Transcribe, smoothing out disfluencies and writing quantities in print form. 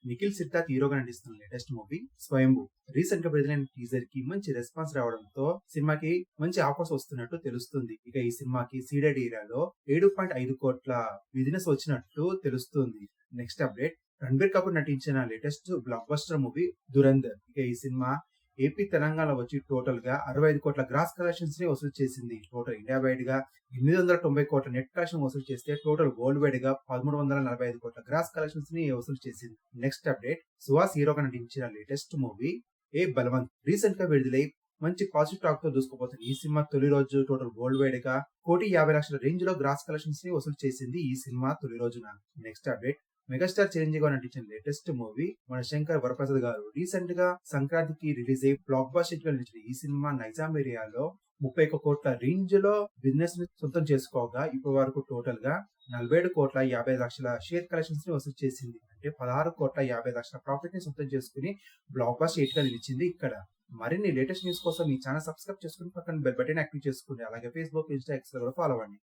నిఖిల్ సిద్ధార్థ్ హీరోగా నటిస్తున్న latest movie స్వయంభూ. Recent గా విడుదలైన టీజర్ కి మంచి రెస్పాన్స్ రావడంతో సినిమాకి మంచి ఆఫర్స్ వస్తున్నట్టు తెలుస్తుంది. ఇక ఈ సినిమాకి సీడెడ్ ఏరియాలో 7.5 కోట్ల బిజినెస్ వచ్చినట్టు తెలుస్తుంది. నెక్స్ట్ అప్డేట్, రణబీర్ కపూర్ నటించిన latest block buster movie Dhurandhar. ఇక ఈ సినిమా ఏపీ తెలంగాణ వచ్చి టోటల్ గా 65 కోట్ల గ్రాస్ కలెక్షన్స్ ని వసూలు చేసింది. టోటల్ ఇండియా వైడ్ గా 890 కోట్ల నెట్ కలెక్షన్ వసూలు చేస్తే టోటల్ వరల్డ్ వైడ్ గా 1345 కోట్ల గ్రాస్ కలెక్షన్స్ ని వసూలు చేసింది. నెక్స్ట్ అప్డేట్, సుహాస్ హీరోగా నటించిన లేటెస్ట్ మూవీ ఏ బలవంత్. రీసెంట్ గా విడుదలై మంచి పాజిటివ్ టాక్ తో దూసుకుపోతుంది ఈ సినిమా తొలి రోజు టోటల్ వరల్డ్ వైడ్ గా 1,50,00,000 రేంజ్ లో గ్రాస్ కలెక్షన్స్ ని వసూలు చేసింది ఈ సినిమా తొలి రోజున. నెక్స్ట్ అప్డేట్, మెగాస్టార్ చిరంజీవి గారు నటించిన లేటెస్ట్ మూవీ మన శంకర్ వరప్రసాద్ గారు. రీసెంట్ గా సంక్రాంతికి రిలీజ్ అయ్యి బ్లాక్ బస్టర్ గా నిలిచిన ఈ సినిమా నైజాం ఏరియాలో 31 కోట్ల రేంజ్ లో బిజినెస్ ని సొంతం చేసుకోగా ఇప్పటి వరకు టోటల్ గా 47 కోట్ల 50 లక్షల షేర్ కలెక్షన్స్ ని వసూలు చేసింది. అంటే 16 కోట్ల 50 లక్షల ప్రాఫిట్ ని సొంతం చేసుకుని బ్లాక్ బస్టర్ హిట్ గా నిలిచింది ఇక్కడ. మరిన్ని లేటెస్ట్ న్యూస్ కోసం ఈ ఛానల్ సబ్స్క్రైబ్ చేసుకుని పక్కన బెల్ బటన్ యాక్టివ్ చేసుకోండి. అలాగే ఫేస్బుక్, ఇన్స్టా, ఎక్స్ లో కూడా ఫాలో అవ్వండి.